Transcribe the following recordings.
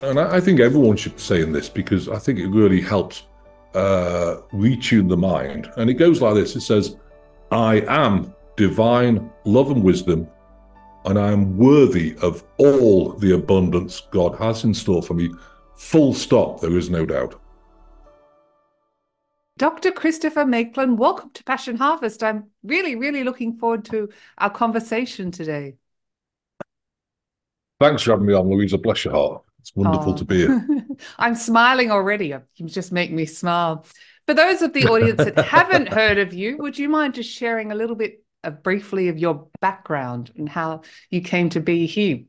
And I think everyone should say in this because I think it really helps retune the mind. And it goes like this. It says, I am divine love and wisdom, and I am worthy of all the abundance God has in store for me. Full stop. There is no doubt. Dr. Christopher Macklin, welcome to Passion Harvest. I'm really looking forward to our conversation today. Thanks for having me on, Louisa. Bless your heart. It's wonderful to Oh, be here. I'm smiling already. You just make me smile. For those of the audience that haven't heard of you, would you mind just sharing a little bit briefly of your background and how you came to be here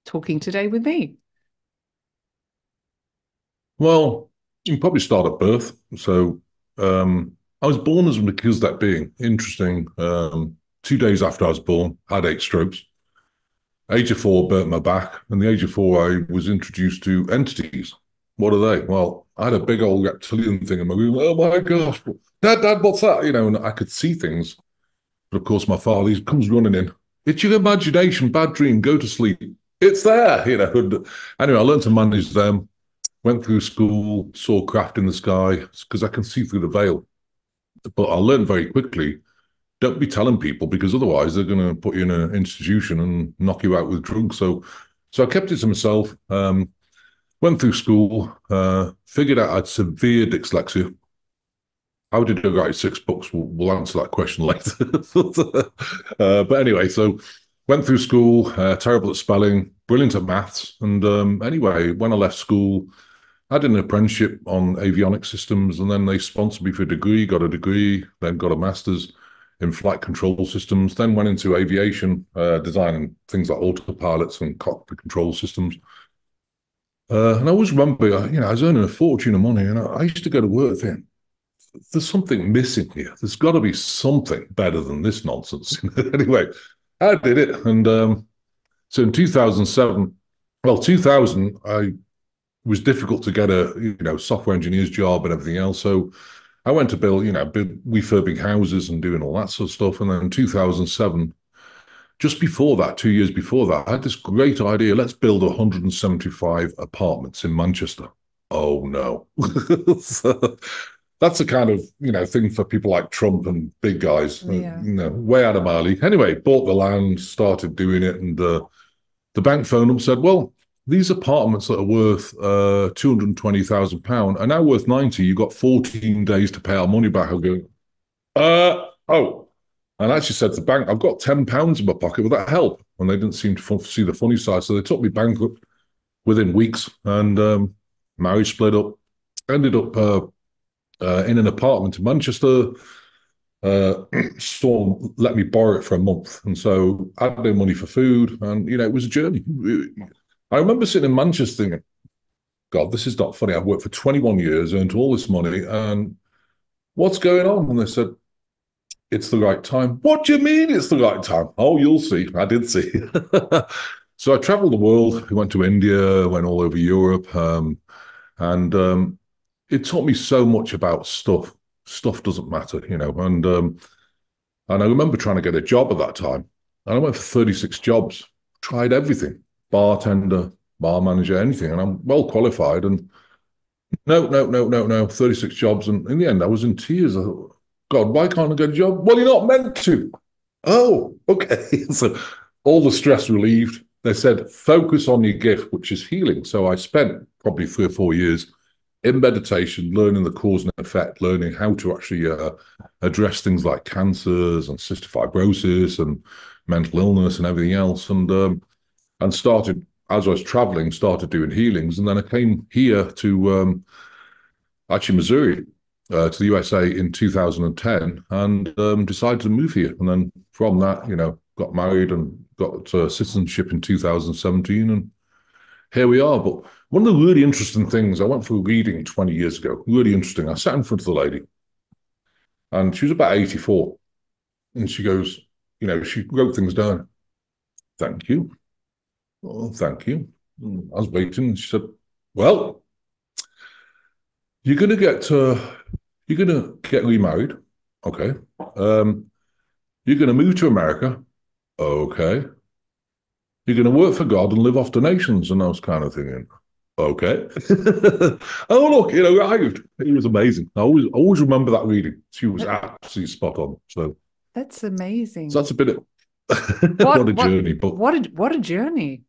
talking today with me? Well, you can probably start at birth. So I was born as an accused that being. Interesting. 2 days after I was born, I had 8 strokes. Age of 4, burnt my back. And the age of 4, I was introduced to entities. What are they? Well, I had a big old reptilian thing in my room. Oh my gosh, Dad, what's that? And I could see things. But of course, my father, he comes running in. It's your imagination, bad dream, go to sleep. It's there. Anyway, I learned to manage them, went through school, saw craft in the sky, because I can see through the veil. But I learned very quickly, don't be telling people because otherwise they're going to put you in an institution and knock you out with drugs. So I kept it to myself. Went through school, figured out I had severe dyslexia. How did I write 6 books? We'll answer that question later. But anyway, so went through school, terrible at spelling, brilliant at maths. And anyway, when I left school, I did an apprenticeship on avionics systems, and then they sponsored me for a degree, got a degree, then got a master's in flight control systems, then went into aviation, designing things like autopilots and cockpit control systems. And I always remember, I was earning a fortune of money, and I used to go to work thinking, there's something missing here. There's got to be something better than this nonsense. Anyway, I did it. And so in 2007, well, 2000, I was difficult to get a software engineer's job and everything else. So I went to build refurbing houses and doing all that sort of stuff. And then in 2007, just before that, 2 years before that, I had this great idea. Let's build 175 apartments in Manchester. Oh no. So that's the kind of thing for people like Trump and big guys, Yeah. way out of my league. Anyway, bought the land, started doing it, and the bank phoned up and said, "Well, these apartments that are worth £220,000 are now worth 90. You've got 14 days to pay our money back." I go, oh. And I actually said to the bank, I've got £10 in my pocket. Will that help? And they didn't seem to see the funny side. So they took me bankrupt within weeks, and marriage split up. Ended up in an apartment in Manchester. Storm let me borrow it for a month. And so I had no money for food. And, it was a journey. I remember sitting in Manchester thinking, God, this is not funny. I've worked for 21 years, earned all this money, and what's going on? And they said, it's the right time. What do you mean it's the right time? Oh, you'll see. I did see. So I traveled the world. I went to India, went all over Europe, and it taught me so much about stuff. Stuff doesn't matter. And I remember trying to get a job at that time. And I went for 36 jobs, tried everything, bartender, bar manager, anything. And I'm well qualified. And no, 36 jobs. And in the end, I was in tears. I thought, God, why can't I get a job? Well, you're not meant to. Oh, okay. So all the stress relieved. They said, focus on your gift, which is healing. So I spent probably 3 or 4 years in meditation, learning the cause and effect, learning how to actually address things like cancers and cystic fibrosis and mental illness and everything else. And started, as I was traveling, started doing healings. And then I came here to actually Missouri, to the USA in 2010, and decided to move here. And then from that, got married and got citizenship in 2017. And here we are. But one of the really interesting things, I went for a reading 20 years ago, really interesting. I sat in front of the lady, and she was about 84. And she goes, she wrote things down. Thank you. Oh, thank you. I was waiting. And she said, well, you're going to get remarried. Okay. You're going to move to America. Okay. You're going to work for God and live off donations. And I was kind of thinking, Okay. Oh, look, arrived. He was amazing. I always remember that reading. She was That, absolutely spot on. that's So amazing. that's a bit of what What a what journey. But what a journey.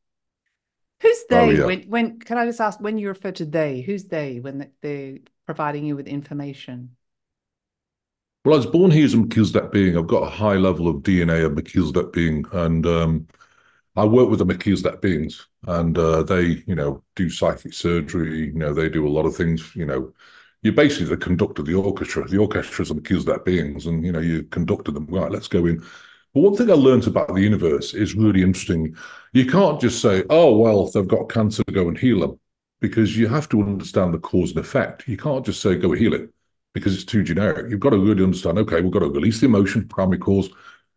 Who's oh they yeah. when can I just ask when you refer to they, who's they when they're providing you with information? Well, I was born here as a Melchizedek being. I've got a high level of DNA of Melchizedek being, and I work with the Melchizedek beings, and they, do psychic surgery. They do a lot of things. You're basically the conductor of the orchestra. The orchestra is the Melchizedek beings, and you conducted them. Right, let's go in. But one thing I learned about the universe is really interesting. You can't just say, "Oh, well, they've got cancer, go and heal them," because you have to understand the cause and effect. You can't just say, "Go heal it," because it's too generic. You've got to really understand. Okay, we've got to release the emotion, primary cause,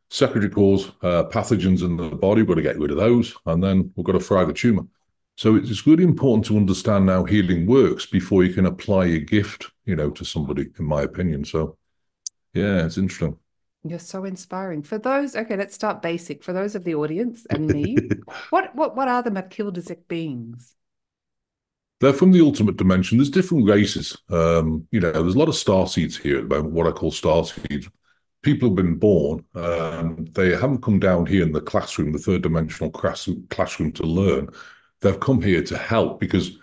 secondary cause, pathogens in the body. We've got to get rid of those, and then we've got to fry the tumor. So it's really important to understand how healing works before you can apply a gift, to somebody, in my opinion. So yeah, it's interesting. You're so inspiring. For those, okay, let's start basic. For those of the audience and me, what are the Melchizedek beings? They're from the ultimate dimension. There's different races. There's a lot of starseeds here at the moment, what I call starseeds. People have been born, they haven't come down here in the classroom, the third dimensional classroom to learn. They've come here to help because,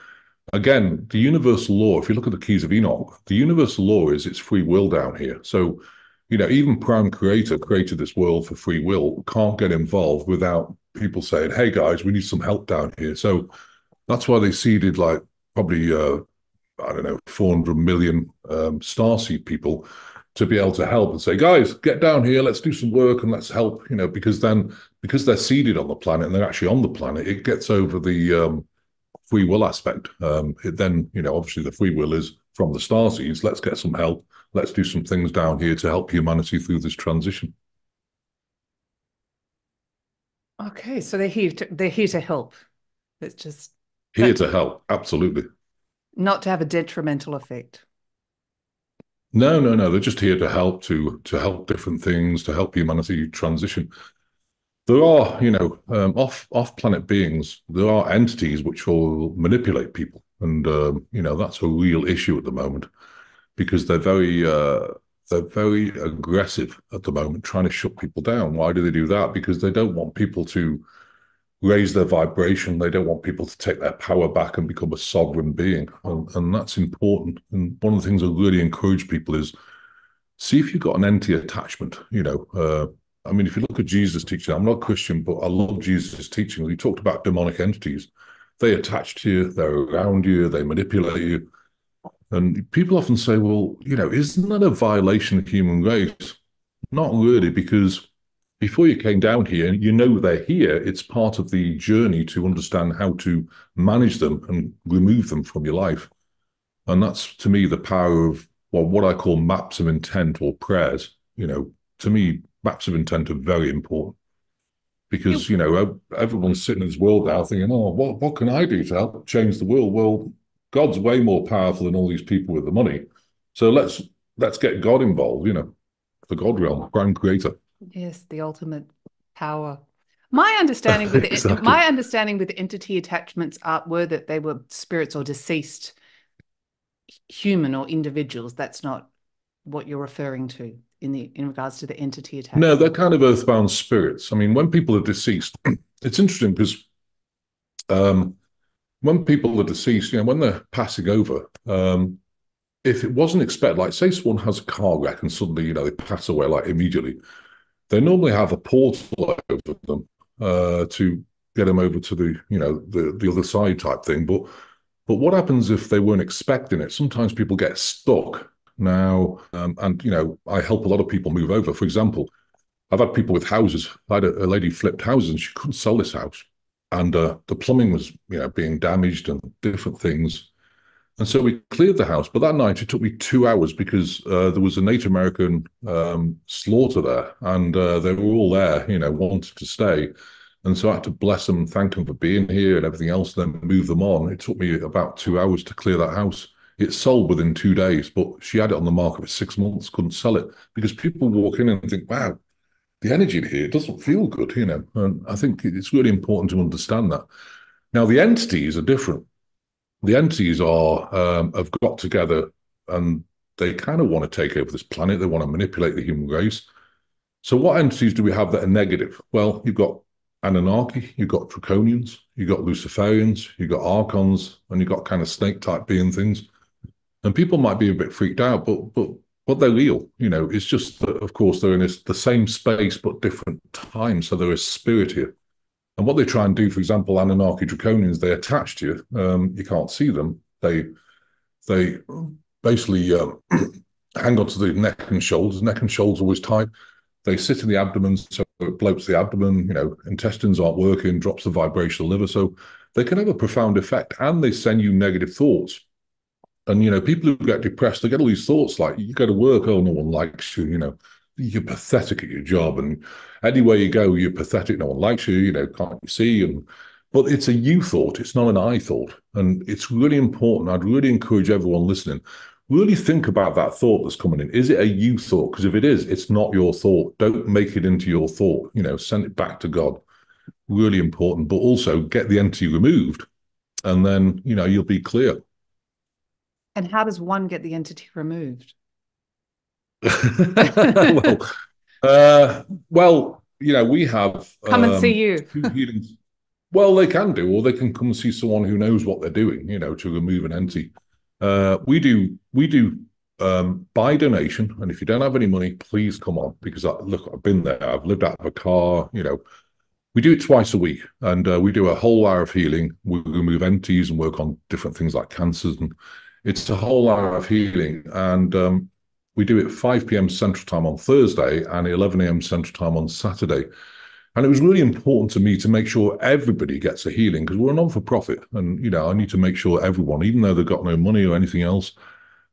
again, the universal law, if you look at the keys of Enoch, the universal law is it's free will down here. So, even Prime Creator created this world for free will, can't get involved without people saying, hey guys, we need some help down here. So that's why they seeded like probably I don't know 400 million starseed people to be able to help and say, guys, get down here, let's do some work and let's help. Because they're seeded on the planet and they're actually on the planet, it gets over the free will aspect. It then obviously the free will is from the starseeds. Let's get some help. Let's do some things down here to help humanity through this transition. Okay, so they're here to help. It's just, Here but to help, absolutely. not to have a detrimental effect. No, no, no. They're just here to help to help different things to help humanity transition. There are, off planet beings. There are entities which will manipulate people, and that's a real issue at the moment because they're very aggressive at the moment, trying to shut people down. Why do they do that? Because they don't want people to raise their vibration. They don't want people to take their power back and become a sovereign being, and that's important. And one of the things I really encourage people is see if you've got an entity attachment. I mean, if you look at Jesus' teaching, I'm not Christian, but I love Jesus' teaching. He talked about demonic entities. They attach to you, they're around you, they manipulate you. And people often say, well, isn't that a violation of the human race? Not really, because before you came down here, they're here. It's part of the journey to understand how to manage them and remove them from your life. And that's, to me, the power of what I call maps of intent or prayers. To me, maps of intent are very important You, because, everyone's sitting in this world now thinking, oh, what can I do to help change the world? Well, God's way more powerful than all these people with the money. So let's get God involved, the God realm, prime creator. yes, the ultimate power. My understanding with Exactly. my understanding with entity attachments were that they were spirits or deceased human or individuals. That's not what you're referring to in regards to the entity No, they're attachment. kind of earthbound spirits. I mean, when people are deceased, it's interesting because um, when people are deceased, when they're passing over, if it wasn't expected, like say someone has a car wreck and suddenly, they pass away like immediately, they normally have a portal over them to get them over to the other side type thing. But what happens if they weren't expecting it? Sometimes people get stuck now, and I help a lot of people move over. For example, I've had people with houses. I had a lady flipped houses and she couldn't sell this house, and the plumbing was being damaged and different things. And so we cleared the house. But that night it took me 2 hours because there was a Native American slaughter there, and they were all there, wanted to stay. And so I had to bless them and thank them for being here and everything else, then move them on. It took me about 2 hours to clear that house. It sold within 2 days, but she had it on the market for 6 months, couldn't sell it because people walk in and think, wow, the energy in here doesn't feel good. And I think it's really important to understand that. Now, the entities are different. the entities are have got together and they kind of want to take over this planet. They want to manipulate the human race. So what entities do we have that are negative? Well, you've got Anunnaki, you've got Draconians, you've got Luciferians, you've got Archons, and you've got kind of snake-type being things. And people might be a bit freaked out, but they're real. You know, it's just that, of course, they're in the same space but different times. So there is spirit here. And what they try and do, for example, Anunnaki Draconians, they attach to you. You can't see them. They basically hang onto the neck and shoulders. Neck and shoulders always tight. They sit in the abdomen, so it bloats the abdomen. You know, intestines aren't working, drops the vibrational liver. So they can have a profound effect, and they send you negative thoughts. And, you know, people who get depressed, they get all these thoughts like, you go to work, oh, no one likes you, you know, you're pathetic at your job. And anywhere you go, you're pathetic, no one likes you, you know, can't you see? But it's a you thought, it's not an I thought. And it's really important. I'd really encourage everyone listening, really think about that thought that's coming in. Is it a you thought? Because if it is, it's not your thought. Don't make it into your thought, you know, send it back to God. Really important. But also get the entity removed. And then, you know, you'll be clear. And how does one get the entity removed? Well, you know, we have come and see you. healings. Well, they can do, or they can come and see someone who knows what they're doing, you know, to remove an entity. We do by donation, and if you don't have any money, please come on, because look, I've been there. I've lived out of a car, you know. We do it twice a week, and we do a whole hour of healing. We remove entities and work on different things like cancers, and it's a whole hour of healing. And we do it 5 p.m. Central Time on Thursday and 11 a.m. Central Time on Saturday. And it was really important to me to make sure everybody gets a healing, because we're a non-for-profit, and, you know, I need to make sure everyone, even though they've got no money or anything else.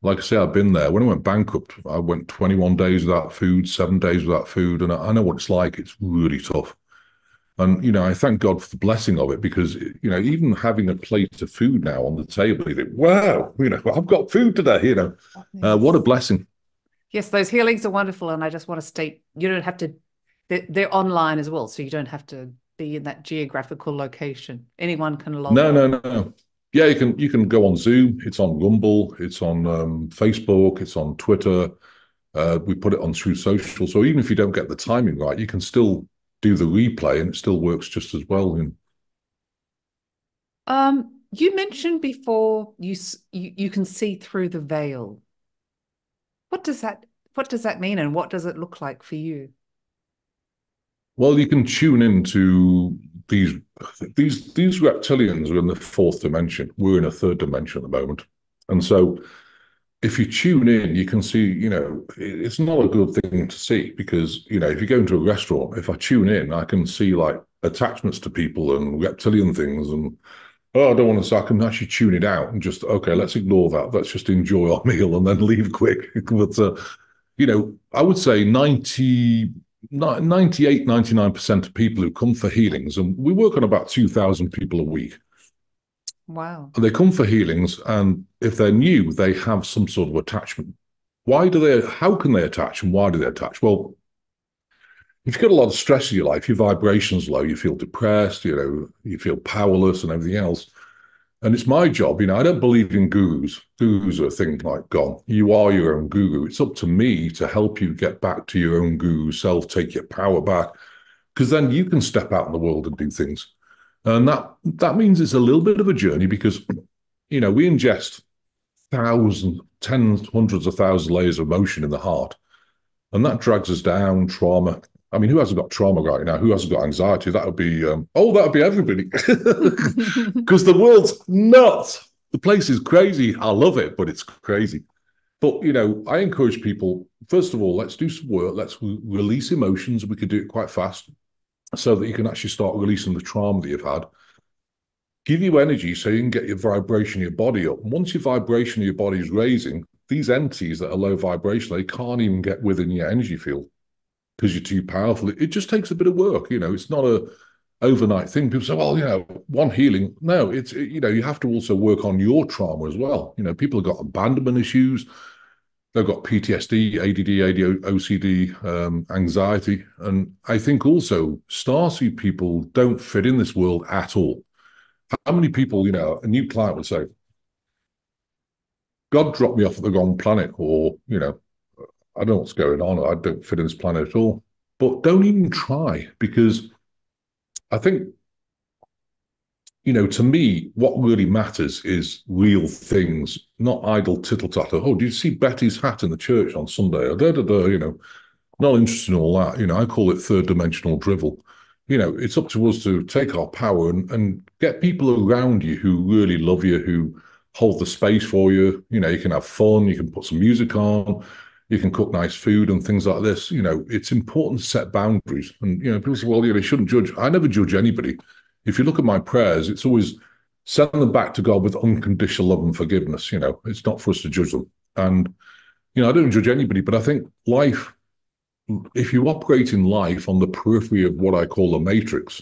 Like I say, I've been there. When I went bankrupt, I went 21 days without food, 7 days without food, and I know what it's like. It's really tough. And, you know, I thank God for the blessing of it, because, you know, even having a plate of food now on the table, you think, wow, you know, I've got food today, you know. Yes. What a blessing. Yes, those healings are wonderful. And I just want to state, you don't have to, they're online as well. So you don't have to be in that geographical location. Anyone can log on. No. Yeah, you can go on Zoom. It's on Rumble. It's on Facebook. It's on Twitter. We put it on through social. So even if you don't get the timing right, you can still do the replay, and it still works just as well. You mentioned before you can see through the veil. What does that mean, and what does it look like for you? Well, you can tune into these reptilians are in the fourth dimension. We're in a third dimension at the moment, and so if you tune in, you can see, you know, it's not a good thing to see, because, you know, if you go into a restaurant, if I tune in, I can see like attachments to people and reptilian things, and oh, I don't want to, so I can actually tune it out and just, okay, let's ignore that. Let's just enjoy our meal and then leave quick. But, you know, I would say 98, 99% of people who come for healings, and we work on about 2,000 people a week. Wow. And they come for healings, and if they're new, they have some sort of attachment. How can they attach, and why do they attach? Well, if you've got a lot of stress in your life, your vibration's low, you feel depressed, you know, you feel powerless and everything else. And it's my job, you know, I don't believe in gurus. Gurus are things like gone. You are your own guru. It's up to me to help you get back to your own guru self, take your power back, because then you can step out in the world and do things. And that means it's a little bit of a journey, because, you know, we ingest thousands, tens, hundreds of thousands of layers of emotion in the heart. And that drags us down, trauma. I mean, who hasn't got trauma right now? Who hasn't got anxiety? That would be, that would be everybody. Because the world's nuts. The place is crazy. I love it, but it's crazy. But, you know, I encourage people, first of all, let's do some work. Let's release emotions. We could do it quite fast, so that you can actually start releasing the trauma that you've had. Give you energy so you can get your vibration of your body up. And once your vibration of your body is raising, these entities that are low vibration, they can't even get within your energy field, because you're too powerful. It just takes a bit of work. You know, it's not a overnight thing. People say, well, you know, one healing. No, you know, you have to also work on your trauma as well. You know, people have got abandonment issues. They've got PTSD, ADD, OCD, anxiety. And I think also Starseed people don't fit in this world at all. How many people, you know, a new client would say, God dropped me off at the wrong planet, or, I don't know what's going on. I don't fit in this planet at all. But don't even try, because I think, to me, what really matters is real things, not idle tittle tattle. Oh, did you see Betty's hat in the church on Sunday? Or not interested in all that. I call it third dimensional drivel. It's up to us to take our power and get people around you who really love you, who hold the space for you. You can have fun, you can put some music on, you can cook nice food and things like this. It's important to set boundaries. And, people say, well, they shouldn't judge. I never judge anybody. If you look at my prayers, it's always send them back to God with unconditional love and forgiveness. It's not for us to judge them. And, I don't judge anybody, but I think life, if you operate in life on the periphery of what I call the matrix,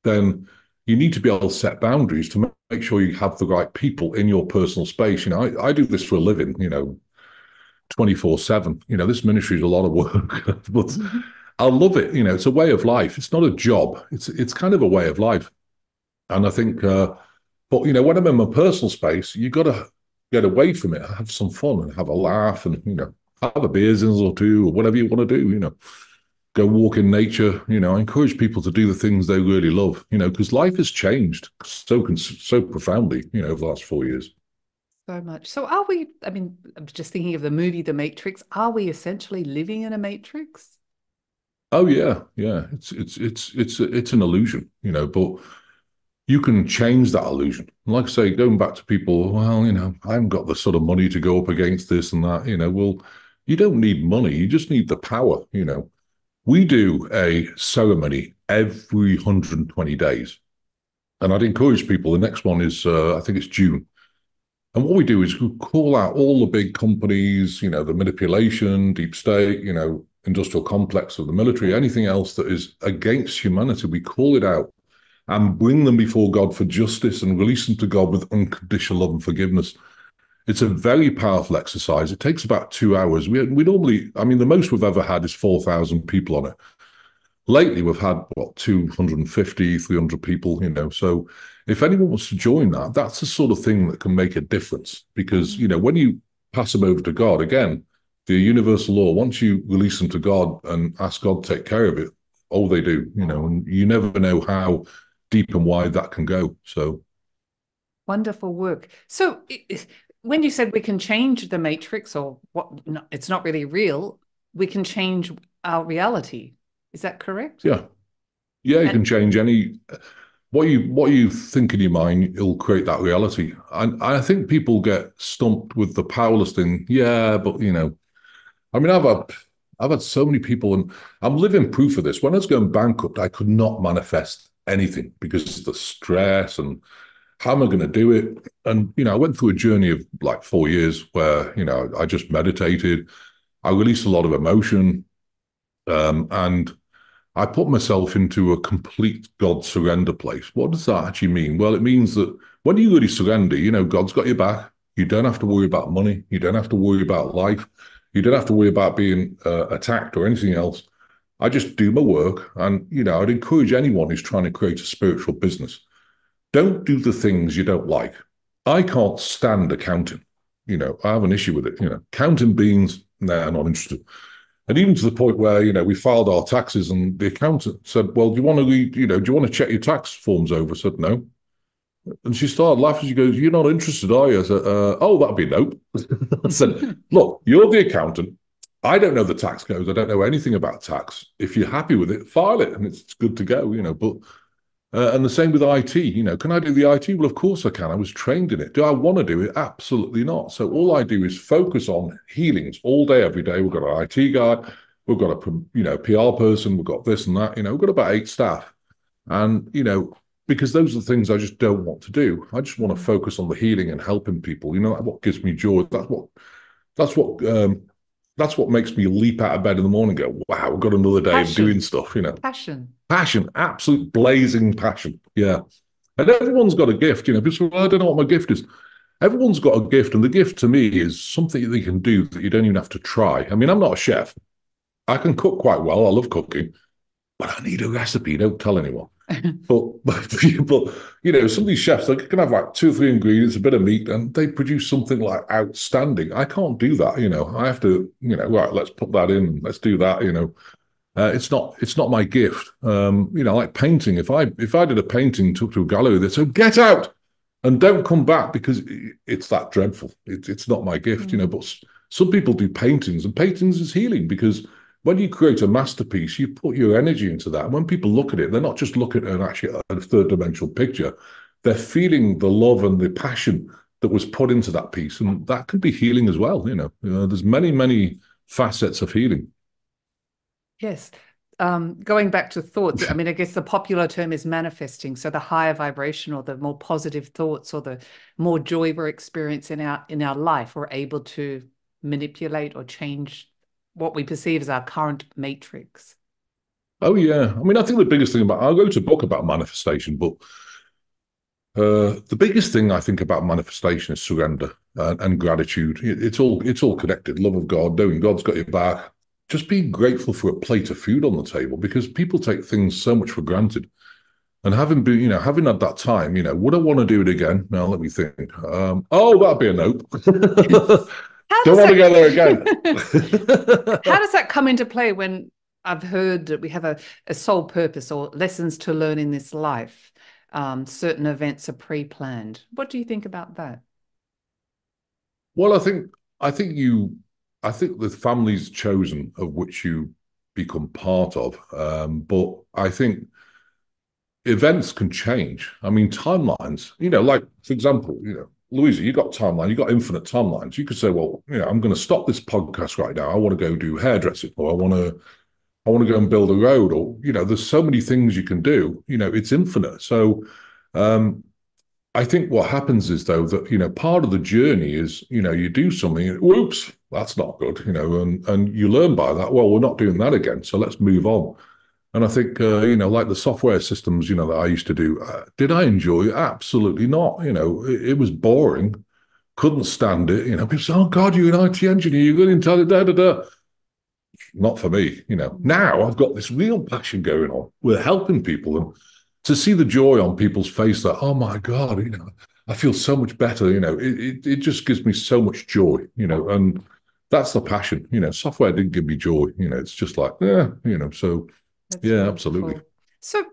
then you need to be able to set boundaries to make sure you have the right people in your personal space. I do this for a living, 24/7. This ministry is a lot of work, but I love it. It's a way of life. It's not a job. It's kind of a way of life. And I think, but when I'm in my personal space, you got to get away from it, have some fun and have a laugh and, have a beers or two or whatever you want to do, go walk in nature. I encourage people to do the things they really love, because life has changed so profoundly, over the last 4 years. So much. So are we, I'm just thinking of the movie The Matrix. Are we essentially living in a matrix? Oh yeah. Yeah. It's an illusion, but you can change that illusion. Like I say, going back to people, well, I haven't got the sort of money to go up against this and that, well, you don't need money. You just need the power. We do a ceremony every 120 days. And I'd encourage people, the next one is, I think it's June. And what we do is we call out all the big companies, the manipulation, deep state, industrial complex of the military, anything else that is against humanity, we call it out and bring them before God for justice and release them to God with unconditional love and forgiveness. It's a very powerful exercise. It takes about 2 hours. We normally, the most we've ever had is 4,000 people on it. Lately, we've had, 250, 300 people, So if anyone wants to join that, that's the sort of thing that can make a difference. Because, when you pass them over to God, again, the universal law, once you release them to God and ask God to take care of it, they do, and you never know how deep and wide that can go. So wonderful work. So when you said we can change the matrix, or what, no, it's not really real, we can change our reality. Is that correct? Yeah. You can change what you think in your mind, it'll create that reality. And I think people get stumped with the powerless thing. Yeah, but I've had so many people, and I'm living proof of this. When I was going bankrupt, I could not manifest anything because of the stress and how am I going to do it? And, I went through a journey of like 4 years where, I just meditated. I released a lot of emotion, and I put myself into a complete God surrender place. What does that actually mean? Well, it means that when you really surrender, God's got your back. You don't have to worry about money. You don't have to worry about life. You don't have to worry about being attacked or anything else. I just do my work. And, I'd encourage anyone who's trying to create a spiritual business, don't do the things you don't like. I can't stand accounting. I have an issue with it. Counting beans, nah, I'm not interested. And even to the point where, we filed our taxes and the accountant said, well, do you want to read, do you want to check your tax forms over? I said, no. And she started laughing. She goes, you're not interested, are you? I said, oh, that'd be nope. I said, look, you're the accountant. I don't know the tax codes. I don't know anything about tax. If you're happy with it, file it and it's good to go, but and the same with IT, can I do the IT? Well, of course I can. I was trained in it. Do I want to do it? Absolutely not. So all I do is focus on healings all day, every day. We've got an IT guy, we've got a, PR person, we've got this and that, we've got about 8 staff. And, because those are the things I just don't want to do. I just want to focus on the healing and helping people. That's what gives me joy. That's what makes me leap out of bed in the morning and go, wow, we've got another day of doing stuff, Passion, absolute blazing passion. Yeah. And everyone's got a gift, because I don't know what my gift is. Everyone's got a gift, and the gift to me is something that they can do that you don't even have to try. I'm not a chef. I can cook quite well. I love cooking, but I need a recipe. Don't tell anyone. but you know, some of these chefs, they can have like 2 or 3 ingredients, a bit of meat, and they produce something like outstanding. I can't do that, you know. I have to, you know, right, let's put that in, let's do that, you know. It's not my gift. You know, like painting. If I did a painting, took to a gallery, they said, get out and don't come back because it's that dreadful. It's not my gift, you know. But some people do paintings, and paintings is healing because when you create a masterpiece, you put your energy into that. And when people look at it, they're not just looking at a third dimensional picture. They're feeling the love and the passion that was put into that piece. And that can be healing as well. There's many facets of healing. Yes. Going back to thoughts, I mean, I guess the popular term is manifesting. So the higher vibration or the more positive thoughts or the more joy we're experiencing in our life, we're able to manipulate or change what we perceive as our current matrix. Oh, yeah. I mean, I think the biggest thing I wrote a book about manifestation, but the biggest thing I think about manifestation is surrender and gratitude. It's all connected. Love of God, knowing God's got your back. Just being grateful for a plate of food on the table, because people take things so much for granted. And having had that time, you know, would I want to do it again? Now, let me think. That'd be a nope. Don't want to go there again. How does that come into play when I've heard that we have a soul purpose or lessons to learn in this life? Certain events are pre-planned. What do you think about that? Well, I think the family's chosen of which you become part of. But I think events can change. I mean, timelines, you know, like, for example, you know, Luisa, you got timeline, you got infinite timelines. You could say, well, you know, I'm going to stop this podcast right now. I want to go do hairdressing, or I want to go and build a road, or, you know, there's so many things you can do. You know, it's infinite. So I think what happens is, though, that, you know, part of the journey is, you know, you do something, whoops, that's not good, you know, and you learn by that. Well, we're not doing that again, so let's move on. And I think, you know, like the software systems, you know, that I used to do, did I enjoy it? Absolutely not. You know, it was boring. Couldn't stand it. You know, people say, oh, God, you're an IT engineer. You're going to tell it, da, da, da. Not for me, you know. Now I've got this real passion going on. We're helping people. And to see the joy on people's face that, oh, my God, you know, I feel so much better. You know, it just gives me so much joy, you know, and that's the passion. You know, software didn't give me joy. You know, it's just like, yeah, you know, so. That's yeah, wonderful. Absolutely. So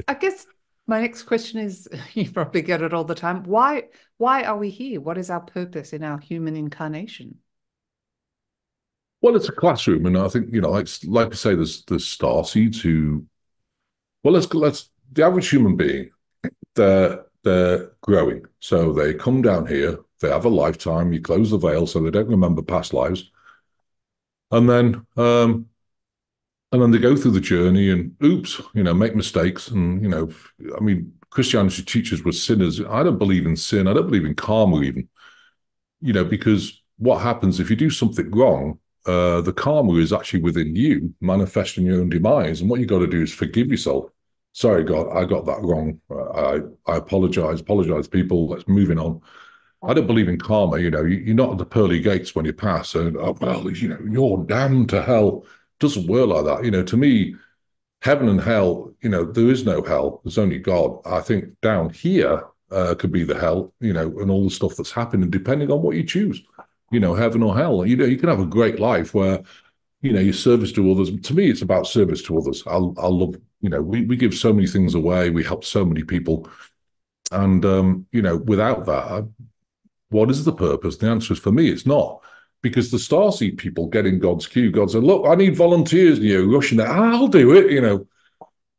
I guess my next question is, you probably get it all the time. Why are we here? What is our purpose in our human incarnation? Well, it's a classroom, and I think, you know, like I say, there's starseeds who, well, let's the average human being, they're growing, so they come down here, they have a lifetime. You close the veil so they don't remember past lives, and then they go through the journey and oops, you know, make mistakes. And, you know, I mean, Christianity teaches we're sinners. I don't believe in sin. I don't believe in karma even, you know, because what happens if you do something wrong, the karma is actually within you, manifesting your own demise. And what you got to do is forgive yourself. Sorry, God, I got that wrong. I apologize, people. Let's moving on. I don't believe in karma. You know, you're not at the pearly gates when you pass. And, oh, well, you know, you're damned to hell. Doesn't work like that. You know, to me, heaven and hell, you know, there is no hell. There's only God. I think down here could be the hell, you know, and all the stuff that's happening, depending on what you choose, you know, heaven or hell. You know, you can have a great life where, you know, you service to others. To me, it's about service to others. I love, you know, we give so many things away. We help so many people. And, you know, without that, what is the purpose? The answer is, for me, it's not. Because the starseed people get in God's queue. God said, look, I need volunteers. And you're rushing there. I'll do it, you know.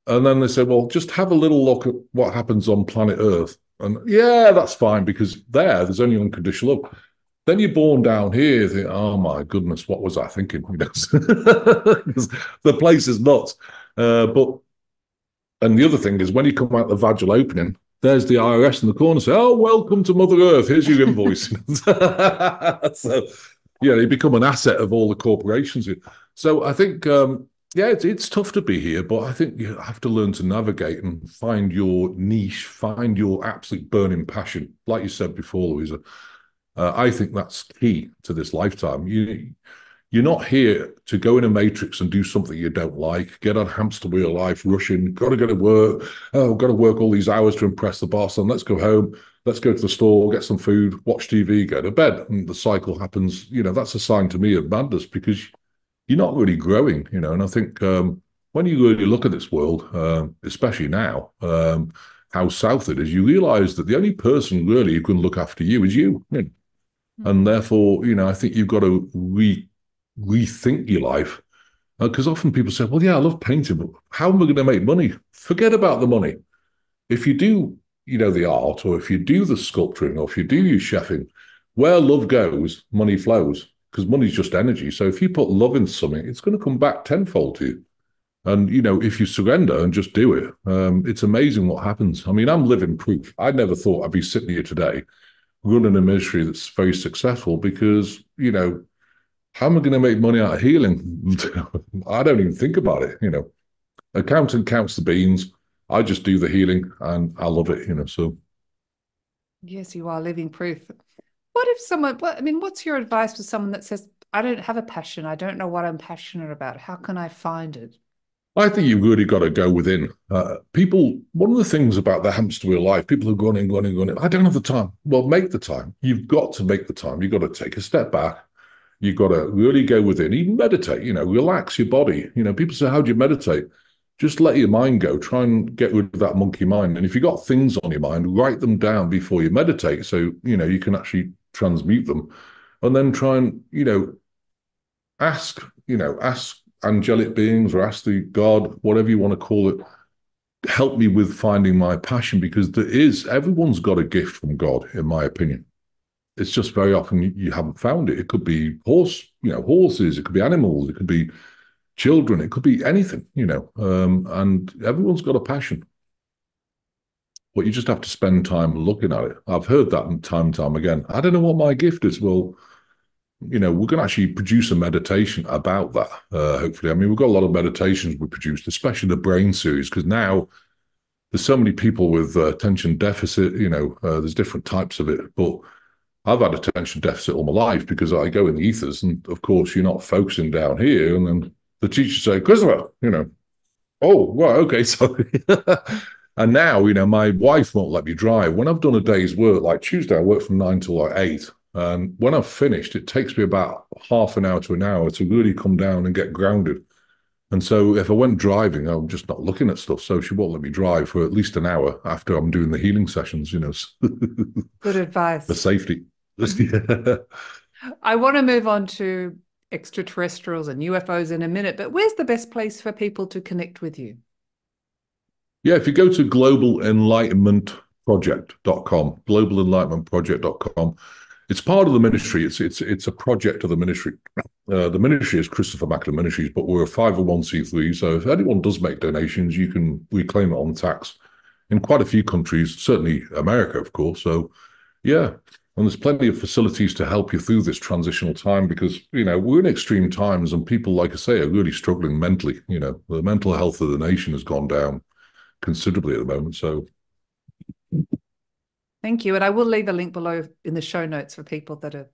And then they said, well, just have a little look at what happens on planet Earth. And yeah, that's fine, because there's only unconditional love. Then you're born down here, you think, oh my goodness, what was I thinking? You know, the place is nuts. And the other thing is, when you come out the vaginal opening, there's the IRS in the corner. Say, oh, welcome to Mother Earth. Here's your invoice. So, yeah, you become an asset of all the corporations. So I think, yeah, it's tough to be here, but I think you have to learn to navigate and find your niche, find your absolute burning passion. Like you said before, Luisa, I think that's key to this lifetime. You're not here to go in a matrix and do something you don't like, get on hamster wheel life, rushing, got to go to work. Oh, got to work all these hours to impress the boss. And let's go home. Let's go to the store, get some food, watch TV, go to bed. And the cycle happens. That's a sign to me of madness because you're not really growing, And I think when you really look at this world, especially now, how south it is, you realize that the only person really who can look after you is you. And therefore, I think you've got to rethink your life. Because often people say, well, yeah, I love painting, but how am I going to make money? Forget about the money. If you do, the art, or if you do the sculpturing, or if you do your chefing, where love goes, money flows, because money's just energy. So if you put love into something, it's going to come back tenfold to you. And, if you surrender and just do it, it's amazing what happens. I mean, I'm living proof. I never thought I'd be sitting here today running a ministry that's very successful because, how am I going to make money out of healing? I don't even think about it, Accountant counts the beans. I just do the healing and I love it, so. Yes, you are living proof. What if someone, what's your advice for someone that says, I don't have a passion. I don't know what I'm passionate about. How can I find it? I think you've really got to go within. One of the things about the hamster wheel life, people are going in. I don't have the time. Well, make the time. You've got to make the time. You've got to take a step back. You've got to really go within, even meditate, relax your body. People say, how do you meditate? Just let your mind go. Try and get rid of that monkey mind. And if you've got things on your mind, write them down before you meditate. So, you can actually transmute them and then try and, ask angelic beings or ask the God, whatever you want to call it, help me with finding my passion, because everyone's got a gift from God, in my opinion. It's just very often you haven't found it. It could be horses, it could be animals, it could be children, it could be anything, and everyone's got a passion. But you just have to spend time looking at it. I've heard that time and time again. I don't know what my gift is. Well, we're going to actually produce a meditation about that, hopefully. I mean, we've got a lot of meditations we produced, especially the brain series, because now there's so many people with attention deficit, there's different types of it. But I've had attention deficit all my life because I go in the ethers, and of course, you're not focusing down here. And then the teacher say, Christopher, oh, right, okay, sorry. And now, my wife won't let me drive. When I've done a day's work, like Tuesday, I work from 9 till like 8. And when I've finished, it takes me about half an hour to an hour to really come down and get grounded. And so if I went driving, I'm just not looking at stuff. So she won't let me drive for at least an hour after I'm doing the healing sessions, Good advice. For safety. I want to move on to extraterrestrials and UFOs in a minute, but where's the best place for people to connect with you? Yeah, if you go to globalenlightenmentproject.com, globalenlightenmentproject.com, it's part of the ministry. It's a project of the ministry. The ministry is Christopher Macklin Ministries, but we're a 501c3. So if anyone does make donations, you can reclaim it on tax in quite a few countries, certainly America, of course. So yeah, and there's plenty of facilities to help you through this transitional time because, we're in extreme times and people, like I say, are really struggling mentally. The mental health of the nation has gone down considerably at the moment. So thank you. And I will leave a link below in the show notes for people that are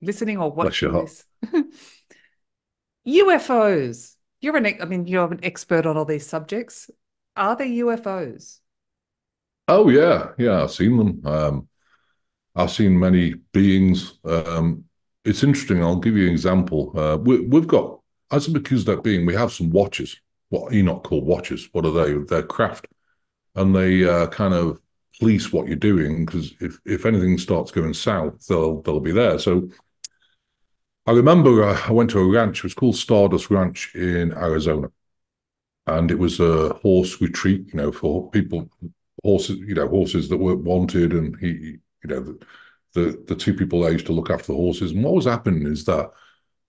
listening or watching this. UFOs. You're an expert on all these subjects. Are they UFOs? Oh, yeah. Yeah, I've seen them. I've seen many beings. It's interesting. I'll give you an example. We've got, as a Melchizedek being, we have some watchers. What Enoch called watchers. What are they? They're craft. And they kind of police what you're doing, because if anything starts going south, they'll be there. So I remember I went to a ranch. It was called Stardust Ranch in Arizona. And it was a horse retreat, for people, horses that weren't wanted. And the two people there used to look after the horses. And what was happening is that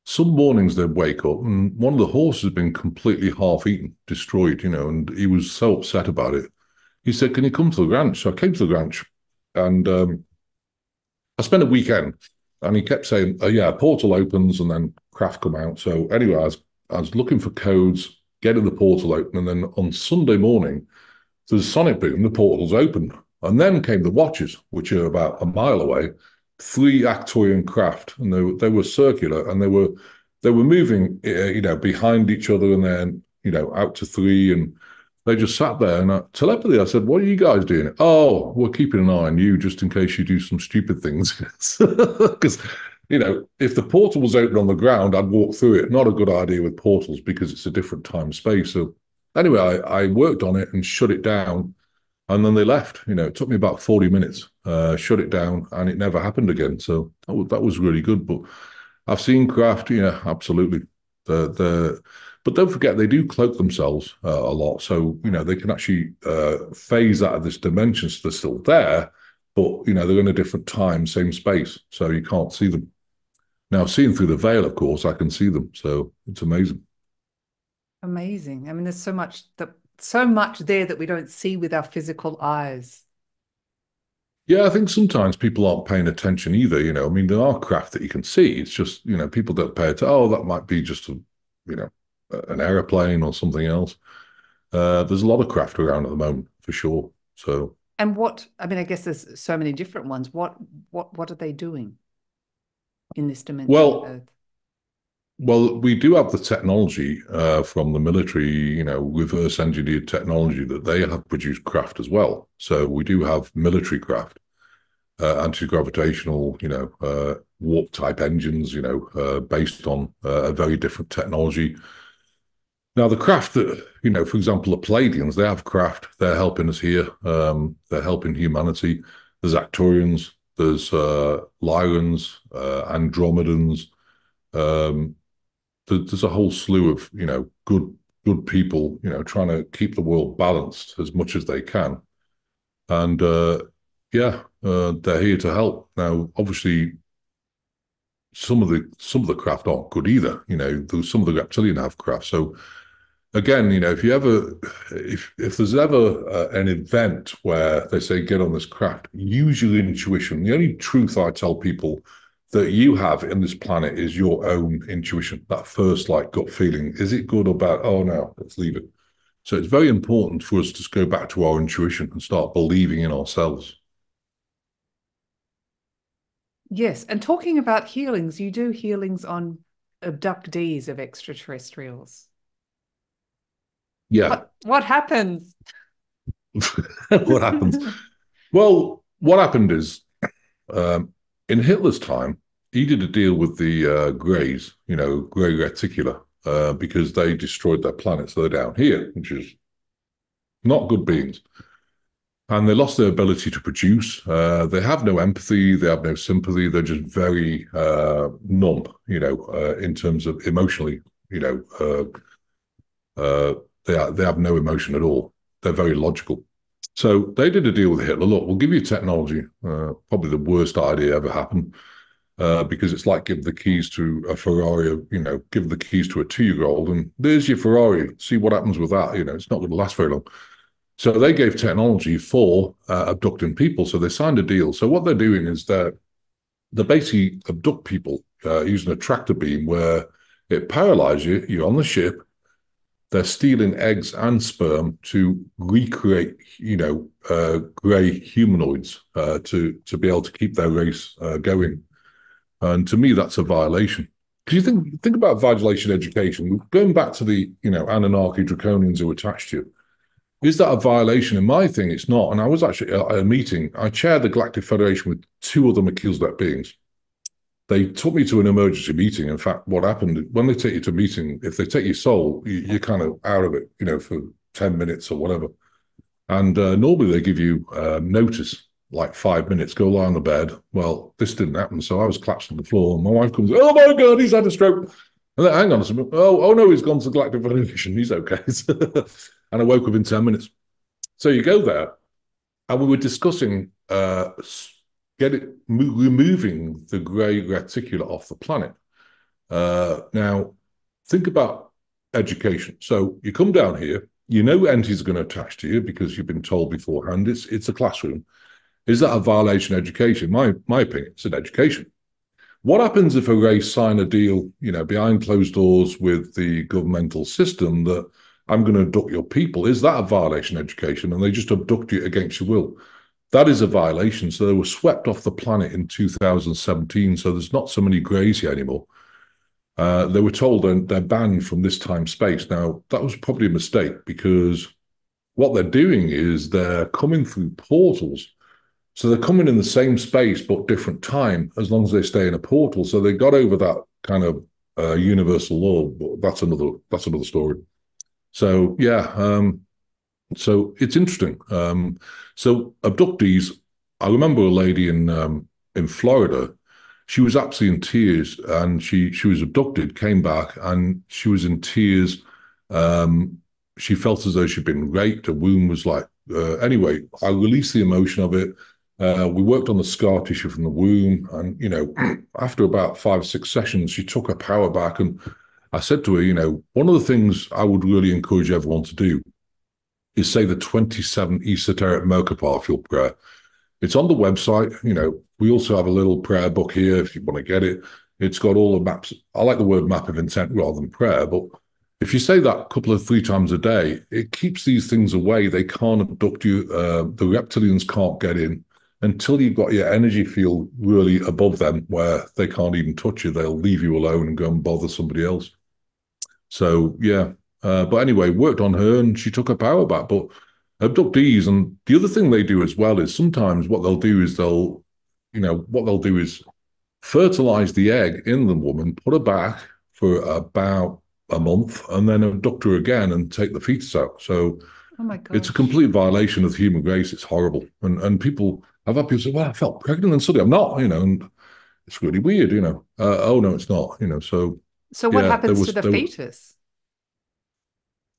some mornings they'd wake up and one of the horses had been completely half-eaten, destroyed, and he was so upset about it. He said, can you come to the ranch? So I came to the ranch and I spent a weekend and he kept saying, yeah, a portal opens and then craft come out. So anyway, I was looking for codes, getting the portal open. And then on Sunday morning, there's a sonic boom, the portal's opened. And then came the watchers, which are about a mile away, 3 Arcturian craft, and they were circular, and they they were moving, behind each other and then, out to three. And they just sat there. And telepathy, I said, what are you guys doing? Oh, we're keeping an eye on you just in case you do some stupid things. Because, if the portal was open on the ground, I'd walk through it. Not a good idea with portals because it's a different time space. So anyway, I worked on it and shut it down. And then they left. It took me about 40 minutes, shut it down, and it never happened again. So that was really good. But I've seen craft, absolutely. But don't forget, they do cloak themselves a lot. So, they can actually phase out of this dimension. So they're still there, but, they're in a different time, same space. So you can't see them. Now, seeing through the veil, of course, I can see them. So it's amazing. Amazing. I mean, there's so much there that we don't see with our physical eyes. Yeah, I think sometimes people aren't paying attention either. I mean, there are craft that you can see. It's just, people don't pay attention. Oh, that might be just an airplane or something else. There's a lot of craft around at the moment for sure. So, and I guess there's so many different ones. What are they doing in this dimension of Earth? Well, we do have the technology from the military, reverse engineered technology that they have produced craft as well. So we do have military craft, anti-gravitational, warp type engines, based on a very different technology. Now, the craft that, for example, the Pleiadians, they have craft. They're helping us here. They're helping humanity. There's Arcturians, there's Lyrans, Andromedans. There's a whole slew of, good people, trying to keep the world balanced as much as they can. And they're here to help. Now, obviously, some of the craft aren't good either. Some of the reptilian have craft. So again, if there's ever an event where they say get on this craft, use your intuition. The only truth I tell people that you have in this planet is your own intuition. That first gut feeling. Is it good or bad? Oh no, let's leave it. So it's very important for us to go back to our intuition and start believing in ourselves. Yes, and talking about healings, you do healings on abductees of extraterrestrials. Yeah. What happens? What happens? Well, what happened is in Hitler's time, he did a deal with the Greys, Grey Reticular, because they destroyed their planet. So they're down here, which is not good beings. And they lost their ability to produce. They have no empathy. They have no sympathy. They're just very numb, in terms of emotionally, they have no emotion at all. They're very logical. So they did a deal with Hitler. Look, we'll give you technology. Probably the worst idea ever happened, because it's like give the keys to a Ferrari, give the keys to a 2-year-old, and there's your Ferrari. See what happens with that. It's not going to last very long. So they gave technology for abducting people. So they signed a deal. So what they're doing is they basically abduct people using a tractor beam where it paralyzes you. You're on the ship. They're stealing eggs and sperm to recreate, grey humanoids to be able to keep their race going. And to me, that's a violation. Because you think about violation education, going back to the, Anunnaki draconians who attached you. Is that a violation? In my thing, it's not. And I was actually at a meeting. I chaired the Galactic Federation with 2 other Melchizedek beings. They took me to an emergency meeting. In fact, what happened, when they take you to a meeting, if they take your soul, you're kind of out of it, for 10 minutes or whatever. And normally they give you notice, like 5 minutes, go lie on the bed. Well, this didn't happen. So I was collapsed on the floor. And my wife comes, oh my God, he's had a stroke. And then, hang on a second. Oh no, he's gone to the Galactic Federation. He's okay. And I woke up in 10 minutes. So you go there, and we were discussing removing the grey reticular off the planet. Now, think about education. So you come down here, entities are going to attach to you because you've been told beforehand it's a classroom. Is that a violation of education? My opinion, it's an education. What happens if a race sign a deal, behind closed doors with the governmental system that I'm going to abduct your people? Is that a violation of education? And they just abduct you against your will. That is a violation. So they were swept off the planet in 2017. So there's not so many greys here anymore. They were told they're banned from this time space. Now, that was probably a mistake because what they're doing is they're coming through portals. So they're coming in the same space but different time as long as they stay in a portal. So they got over that kind of universal law. But that's another story. So yeah, so it's interesting. So abductees. I remember a lady in Florida. She was absolutely in tears, and she was abducted, came back, and she was in tears. Um, she felt as though she'd been raped. Her womb was like. Anyway, I released the emotion of it. We worked on the scar tissue from the womb, and after about 5 or 6 sessions, she took her power back. And I said to her, one of the things I would really encourage everyone to do is say the 27 esoteric Merkapah field prayer. It's on the website. We also have a little prayer book here if you want to get it. It's got all the maps. I like the word map of intent rather than prayer, but if you say that a couple of 3 times a day, it keeps these things away. They can't abduct you. The reptilians can't get in until you've got your energy field really above them where they can't even touch you. They'll leave you alone and go and bother somebody else. So, yeah. But anyway, worked on her and she took her power back. But abductees, and the other thing they do as well is sometimes what they'll do is fertilize the egg in the woman, put her back for about a month, and then abduct her again and take the fetus out. So Oh my it's a gosh. complete violation of the human race. It's horrible. And I've had people say, well, I felt pregnant and suddenly I'm not, and it's really weird, oh no, it's not, so So what yeah, happens to the fetus?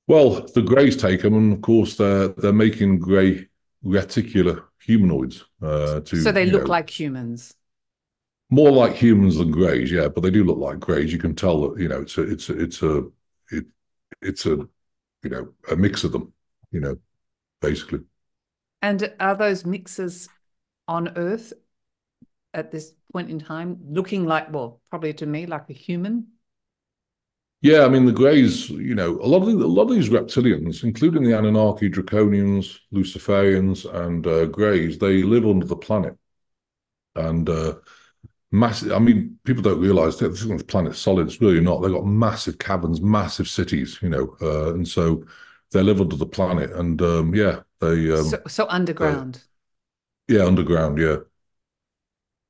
well, the greys take them, and of course they're making grey reticular humanoids So to they look like humans. more like humans than greys, yeah, but they do look like greys. You can tell that it's a a mix of them, basically. And are those mixes on Earth at this point in time looking like, well, probably to me, like a human? Yeah, I mean the greys. A lot of these reptilians, including the Anunnaki, Draconians, Luciferians, and greys, they live under the planet, and massive. I mean, people don't realize that this planet's solid. It's really not. They've got massive caverns, massive cities, and so they live under the planet, and yeah, So underground. yeah, underground, yeah.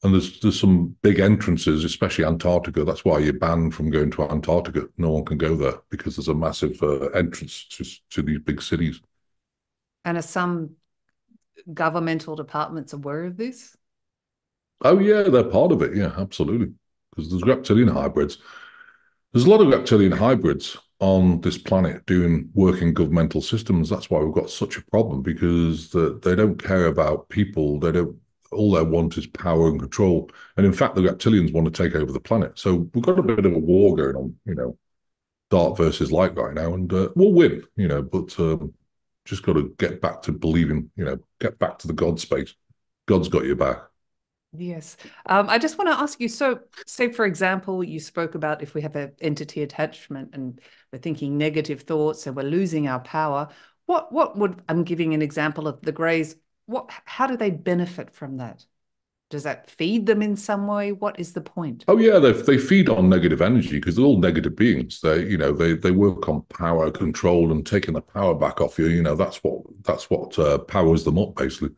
And there's some big entrances, especially Antarctica. That's why you're banned from going to Antarctica. No one can go there because there's a massive entrance to these big cities. And are some governmental departments aware of this? Oh yeah, they're part of it. Yeah, absolutely. Because there's reptilian hybrids. There's a lot of reptilian hybrids on this planet doing work in governmental systems. That's why we've got such a problem because they don't care about people. They don't. All they want is power and control. And in fact, the reptilians want to take over the planet. So we've got a bit of a war going on, dark versus light right now, and we'll win, but just got to get back to believing, get back to the God space. God's got your back. Yes. I just want to ask you, so say, for example, you spoke about if we have an entity attachment and we're thinking negative thoughts and we're losing our power, what would, I'm giving an example of the Greys, how do they benefit from that? Does that feed them in some way? What is the point? Oh yeah, they feed on negative energy because they're all negative beings. They work on power, control, and taking the power back off you. That's what powers them up basically.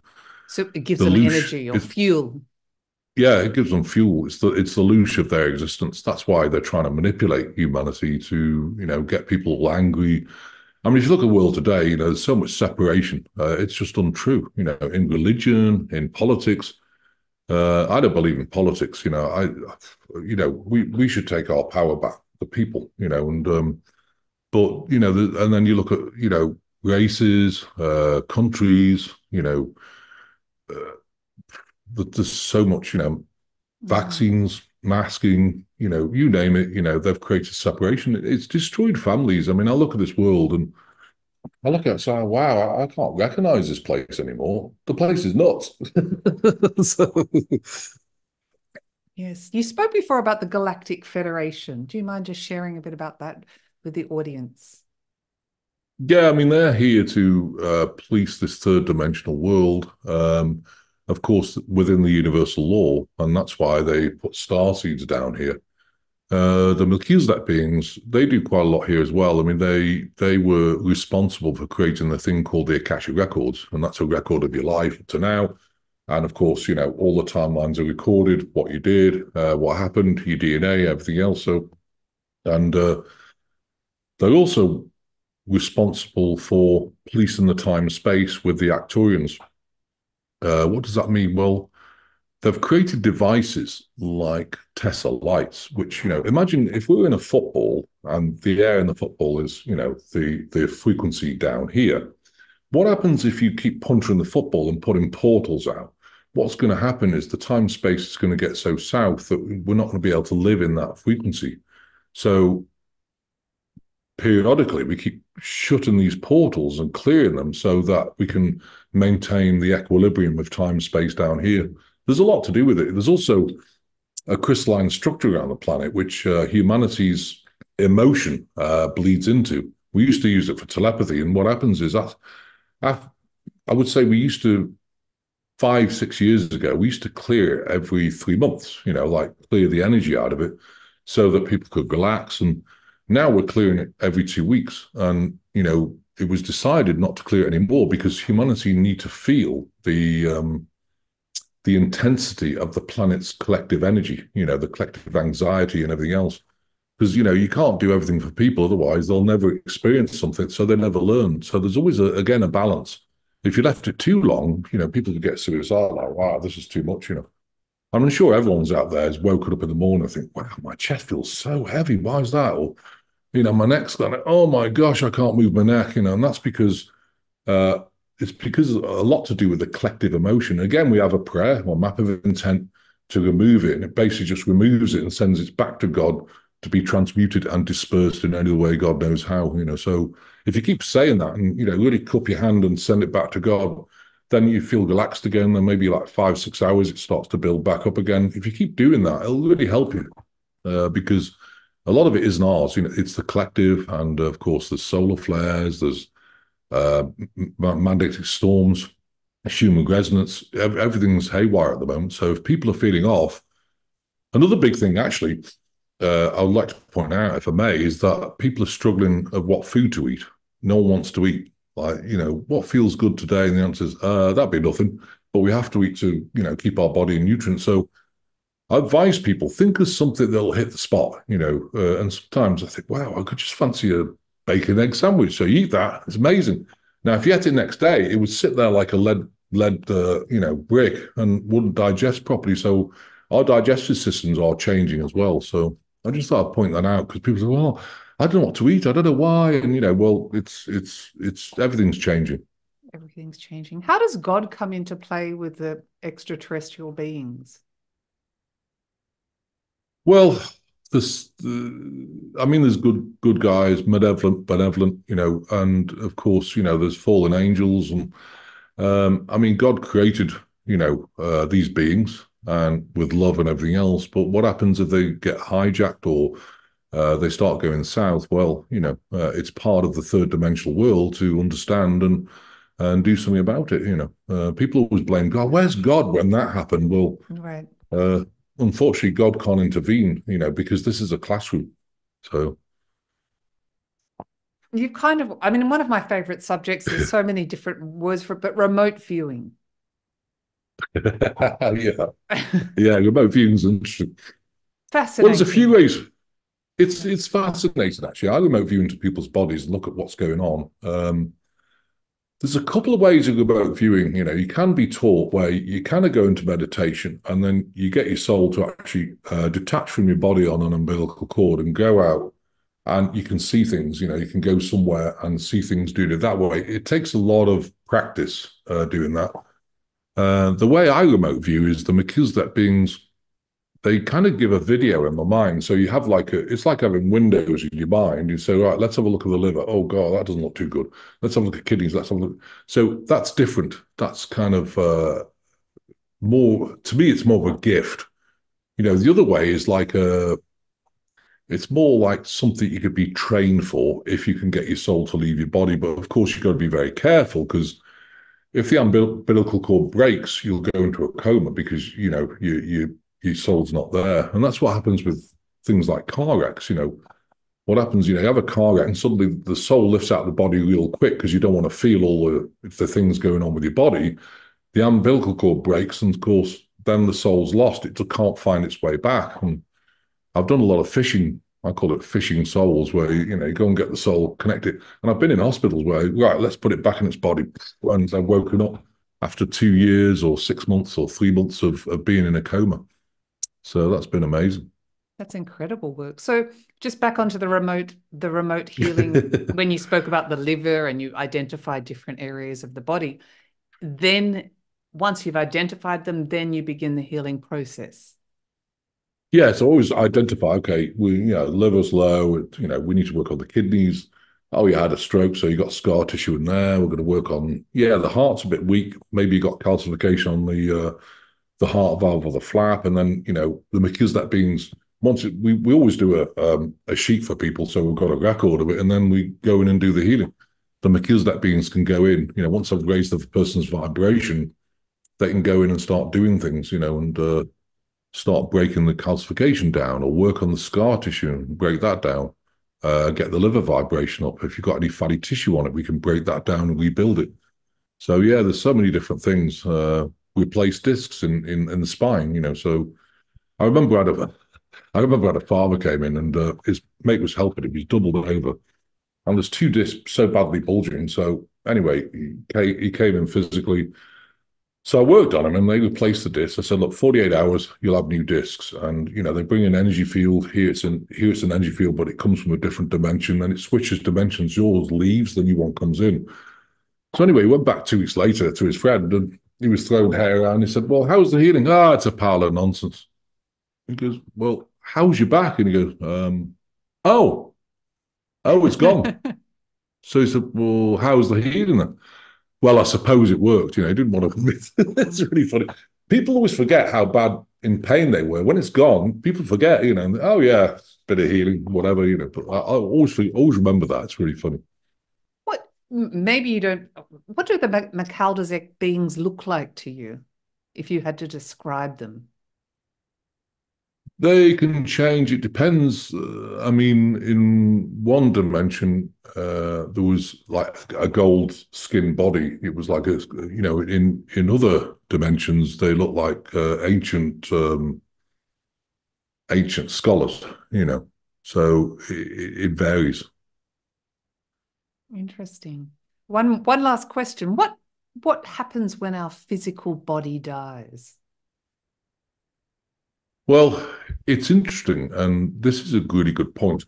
So it gives The them loosh, energy or fuel. yeah, it gives them fuel. It's the loosh of their existence. That's why they're trying to manipulate humanity to get people all angry. I mean, if you look at the world today, there's so much separation. It's just untrue. In religion, in politics. I don't believe in politics. We should take our power back, the people. But and then you look at races, countries. There's so much. Vaccines, masking. You name it. They've created separation. It's destroyed families. I mean, I look at this world and I look at it and say, wow, I can't recognize this place anymore. The place is nuts. So, Yes. You spoke before about the Galactic Federation. Do you mind just sharing a bit about that with the audience? yeah, I mean, they're here to police this third dimensional world, of course, within the universal law. And that's why they put starseeds down here. The Melchizedek beings, they do quite a lot here as well. I mean, they were responsible for creating the thing called the Akashic Records, and that's a record of your life to now. And of course, all the timelines are recorded, what you did, what happened, your DNA, everything else. So, and they're also responsible for policing the time and space with the Arcturians. What does that mean? Well, they've created devices like Tesla lights, which, imagine if we were in a football and the air in the football is, the frequency down here. What happens if you keep puncturing the football and putting portals out? What's going to happen is the time space is going to get so south that we're not going to be able to live in that frequency. So periodically, we keep shutting these portals and clearing them so that we can maintain the equilibrium of time space down here. There's a lot to do with it. There's also a crystalline structure around the planet, which humanity's emotion bleeds into. We used to use it for telepathy, and what happens is that I would say we used to 5-6 years ago, we used to clear it every 3 months, like clear the energy out of it so that people could relax. And now we're clearing it every 2 weeks. And, it was decided not to clear it anymore because humanity need to feel the intensity of the planet's collective energy, the collective anxiety and everything else. Because, you can't do everything for people, otherwise they'll never experience something, so they never learn. So there's always, again, a balance. If you left it too long, people could get suicidal, like, wow, this is too much, I'm sure everyone's out there has woken up in the morning and think, wow, my chest feels so heavy. Why is that? Or, my neck's going, oh my gosh, I can't move my neck, and that's because it's because a lot to do with the collective emotion. Again, we have a prayer or map of intent to remove it, and it basically just removes it and sends it back to God to be transmuted and dispersed in any way God knows how. So if you keep saying that and really cup your hand and send it back to God, then you feel relaxed again. And maybe like 5-6 hours, it starts to build back up again. If you keep doing that, it'll really help you because a lot of it isn't ours. It's the collective, and of course, there's solar flares, there's magnetic storms, human resonance. Everything's haywire at the moment. So if people are feeling off, another big thing actually I would like to point out, if I may, is that people are struggling of what food to eat. No one wants to eat. Like, what feels good today? And the answer is, that'd be nothing. But we have to eat to, keep our body in nutrients. So I advise people, think of something that'll hit the spot, and sometimes I think, wow, I could just fancy a bacon egg sandwich. So you eat that, it's amazing. Now, if you ate it next day, it would sit there like a lead brick and wouldn't digest properly. So our digestive systems are changing as well. So I just thought I'd point that out because people say, well, I don't know what to eat. I don't know why. And, well, it's everything's changing. Everything's changing. How does God come into play with the extraterrestrial beings? Well, there's good guys, benevolent, and of course, there's fallen angels. And God created, these beings and with love and everything else. But what happens if they get hijacked or they start going south? Well, it's part of the third dimensional world to understand and do something about it. People always blame God. Where's God when that happened? Well, right. Unfortunately, God can't intervene, because this is a classroom. So you kind of, one of my favorite subjects, there's so many different words for it, but remote viewing. Yeah, remote viewing is interesting. Fascinating. Well, there's a few ways. It's fascinating, actually. I remote view into people's bodies and look at what's going on. There's a couple of ways of remote viewing. You can be taught where you kind of go into meditation and then you get your soul to actually detach from your body on an umbilical cord and go out and you can see things. You can go somewhere and see things doing it that way. It takes a lot of practice doing that. The way I remote view is the Melchizedek beings, they kind of give a video in my mind. So you have it's like having windows in your mind. You say, right, let's have a look at the liver. Oh God, that doesn't look too good. Let's have a look at kidneys. Let's have a look. So that's different. That's kind of more, to me, it's more of a gift. The other way is it's more like something you could be trained for if you can get your soul to leave your body. But of course, you've got to be very careful because if the umbilical cord breaks, you'll go into a coma because, your soul's not there. And that's what happens with things like car wrecks. What happens, you have a car wreck and suddenly the soul lifts out of the body real quick because you don't want to feel all the things going on with your body. The umbilical cord breaks, and of course, then the soul's lost. It just can't find its way back. And I've done a lot of fishing. I call it fishing souls, where you go and get the soul connected. And I've been in hospitals where, right, let's put it back in its body, and I've woken up after 2 years or 6 months or 3 months of being in a coma. So that's been amazing. That's incredible work. So just back onto the remote healing, when you spoke about the liver and you identified different areas of the body, then once you've identified them, then you begin the healing process. Yeah, so always identify, okay, liver's low, we need to work on the kidneys. Oh, you had a stroke, so you got scar tissue in there. We're going to work on, the heart's a bit weak. Maybe you got calcification on the heart valve or the flap. And then, the Melchizedek beings, we always do a sheet for people, so we've got a record of it, and then we go in and do the healing. The Melchizedek beings can go in, once I've raised the person's vibration, they can go in and start doing things, and start breaking the calcification down, or work on the scar tissue and break that down. Get the liver vibration up. If you've got any fatty tissue on it, we can break that down and rebuild it. So yeah, there's so many different things. We place discs in the spine, so I remember I had a father came in, and his mate was helping him. He's doubled over, and there's 2 discs so badly bulging. So anyway, he came in physically. So I worked on him, and they replaced the discs. I said, look, 48 hours, you'll have new discs. And, they bring an energy field. Here it's an energy field, but it comes from a different dimension. Then it switches dimensions. Yours leaves, the new one comes in. So anyway, he went back 2 weeks later to his friend, and he was throwing hair around. He said, well, how's the healing? It's a pile of nonsense. He goes, well, how's your back? And he goes, oh, it's gone. So he said, well, how's the healing then? Well, I suppose it worked. He didn't want to admit. It's really funny. People always forget how bad in pain they were. When it's gone, people forget, oh yeah, bit of healing, whatever, But I always remember that. It's really funny. Maybe you don't, what do the Melchizedek beings look like to you, if you had to describe them? They can change. It depends. In one dimension, there was like a gold skin body. It was like in other dimensions, they look like ancient scholars. So it varies. Interesting. One last question. What happens when our physical body dies? Well, it's interesting, and this is a really good point.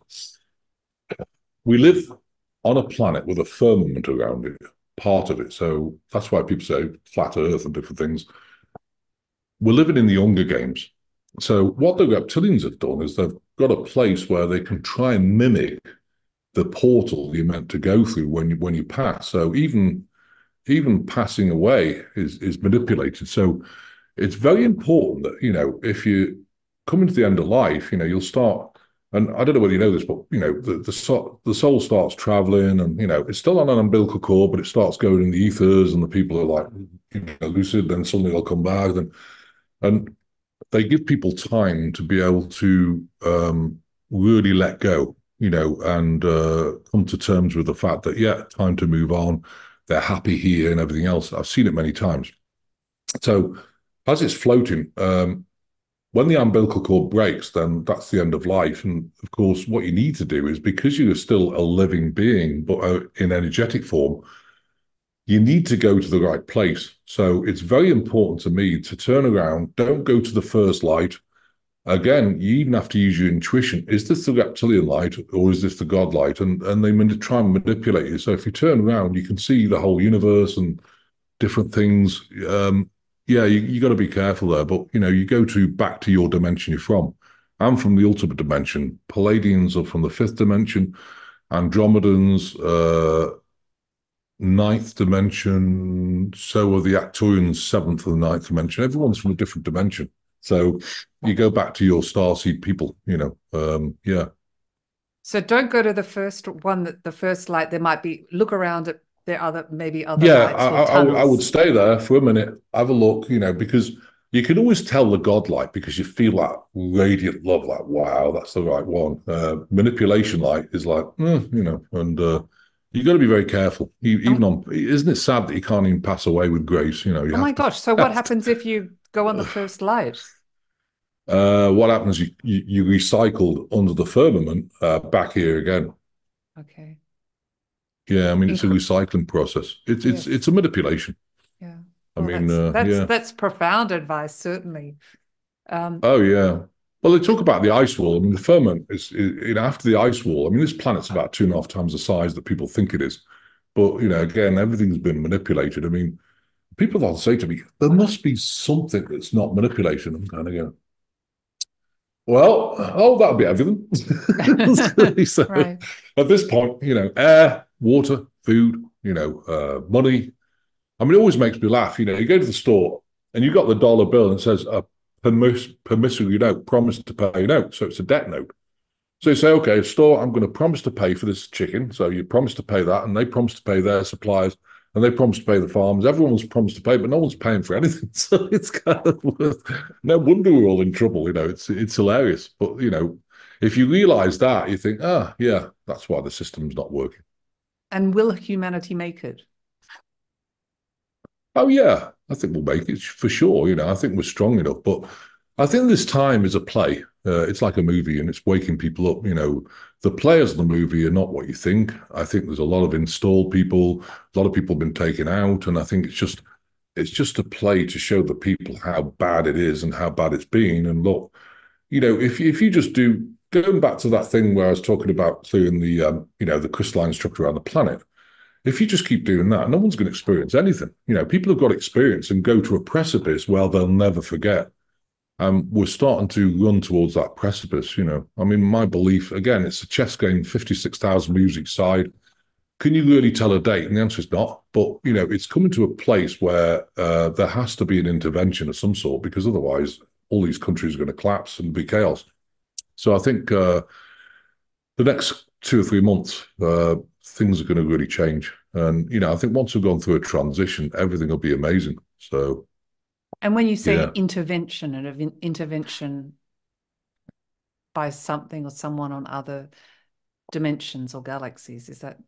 We live on a planet with a firmament around it, part of it. So that's why people say flat Earth and different things. We're living in the Hunger Games. So what the reptilians have done is they've got a place where they can try and mimic the portal you're meant to go through when you pass. So even passing away is manipulated. So it's very important that, if you coming to the end of life, you'll start, and I don't know whether you know this, but the soul starts traveling, and it's still on an umbilical cord, but it starts going in the ethers, and the people are like lucid. Then suddenly they'll come back, and they give people time to be able to really let go, and come to terms with the fact that time to move on. They're happy here and everything else. I've seen it many times. So as it's floating, when the umbilical cord breaks, then that's the end of life. And of course, what you need to do is, because you're still a living being, but in energetic form, you need to go to the right place. So it's very important to me to turn around. Don't go to the first light. Again, you even have to use your intuition. Is this the reptilian light, or is this the God light? And they try and manipulate you. So if you turn around, you can see the whole universe and different things. You got to be careful there, but you go back to your dimension you're from. I'm from the ultimate dimension. Pleiadians are from the 5th dimension. Andromedans, 9th dimension. So are the Arcturians, 7th and 9th dimension. Everyone's from a different dimension. So you go back to your starseed people. So don't go to the first one, the first light. There might be, look around at there are maybe other yeah, lights or tunnels. I would stay there for a minute, have a look, because You can always tell the godlike because you feel that radiant love, like, wow, that's the right one. Manipulation light is like, and you got to be very careful. Even on, isn't it sad that you can't even pass away with grace? You Oh my have gosh. So what happens if you go on the first light? what happens? You recycled under the firmament back here again. Okay. Yeah, I mean it's a recycling process. It's a manipulation. Yeah. I Well, mean, that's profound advice, certainly. Oh yeah. Well, they talk about the ice wall. I mean, the firmament is after the ice wall. I mean, this planet's about 2.5 times the size that people think it is. But again, everything's been manipulated. I mean, people often say to me, "There must be something that's not manipulated." I'm kind of going, "Well, that'll be everything." So, Right. at this point, air, water, food, money. I mean, it always makes me laugh. You go to the store and you got the dollar bill and it says a promissory note, promise to pay note. So it's a debt note. So you say, okay, store, I'm going to promise to pay for this chicken. So you promise to pay that, and they promise to pay their suppliers, and they promise to pay the farmers. Everyone's promised to pay, but no one's paying for anything. So it's kind of no wonder we're all in trouble. It's hilarious. But if you realize that, you think, yeah, that's why the system's not working. And will humanity make it? Oh yeah, I think we'll make it for sure. I think we're strong enough. But I think this time is a play. It's like a movie, and it's waking people up. The players of the movie are not what you think. I think there's a lot of installed people. A lot of people have been taken out, and I think it's just a play to show the people how bad it is and how bad it's been. And look, if you just do going back to that thing where I was talking about clearing the crystalline structure around the planet. If you just keep doing that, no one's going to experience anything. People have got experience and go to a precipice where they'll never forget. We're starting to run towards that precipice. I mean, my belief, again, it's a chess game, 56,000 moves each side. Can you really tell a date? And the answer is not. But, it's coming to a place where there has to be an intervention of some sort, because otherwise all these countries are going to collapse and be chaos. So I think the next 2 or 3 months, things are going to really change. And, I think once we've gone through a transition, everything will be amazing. So. And when you say intervention and an intervention by something or someone on other dimensions or galaxies, is that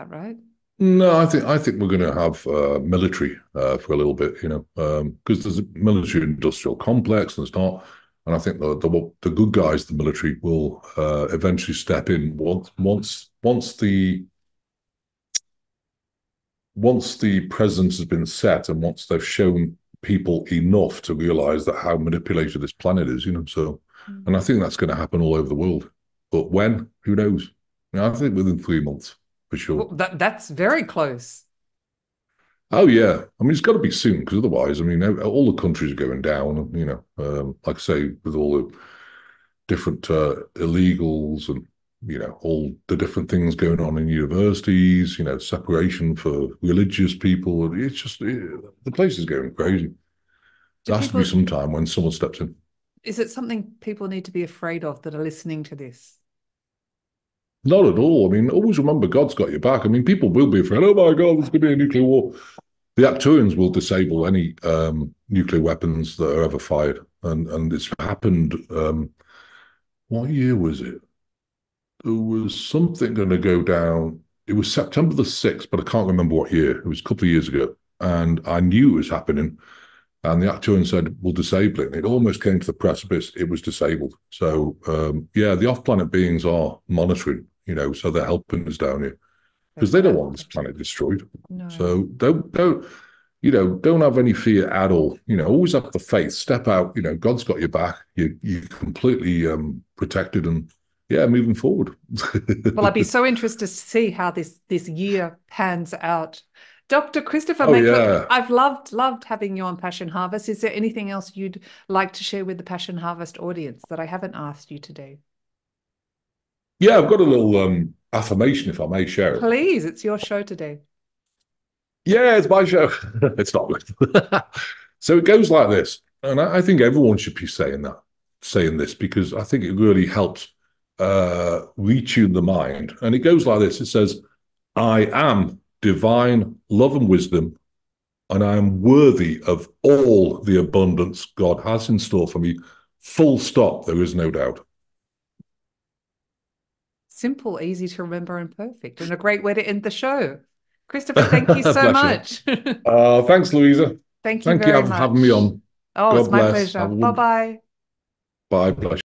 right? No, I think we're going to have military for a little bit, because there's a military industrial complex and there's not. And I think the good guys, the military, will eventually step in once the presence has been set, and once they've shown people enough to realize that how manipulated this planet is, so, and I think that's going to happen all over the world. But when, who knows? I think within 3 months for sure. Well, that's very close. Oh yeah, I mean it's got to be soon, because otherwise, I mean, all the countries are going down. Like I say, with all the different illegals and all the different things going on in universities, separation for religious people. It's just the place is going crazy. There has to be some time when someone steps in. Is it something people need to be afraid of that are listening to this? Not at all. I mean, always remember God's got your back. I mean, people will be afraid, oh my God, there's going to be a nuclear war. The Arcturians will disable any nuclear weapons that are ever fired. And it's happened, what year was it? There was something going to go down. It was September the 6th, but I can't remember what year. It was a couple of years ago. And I knew it was happening. And the Arcturian said, we'll disable it. And it almost came to the precipice. It was disabled. So, the off-planet beings are monitoring, so they're helping us down here. Because they don't want this planet destroyed. No. So don't have any fear at all. Always have the faith. Step out. God's got your back. You're completely protected and, moving forward. Well, I'd be so interested to see how this year pans out. Dr. Christopher Macklin, I've loved having you on Passion Harvest. Is there anything else you'd like to share with the Passion Harvest audience that I haven't asked you today? Yeah, I've got a little affirmation, if I may share it. Please, it's your show today. Yeah, it's my show. It's not good. So it goes like this. And I think everyone should be saying this, because I think it really helps retune the mind. And it goes like this. It says, I am divine love and wisdom. and I am worthy of all the abundance God has in store for me. Full stop. There is no doubt. Simple, easy to remember, and perfect, and a great way to end the show. Christopher, thank you so much. Thanks, Louisa. Thank you Thank you very for much. having me on. Oh, God it's my bless. pleasure. Bye-bye. Bye. Bless.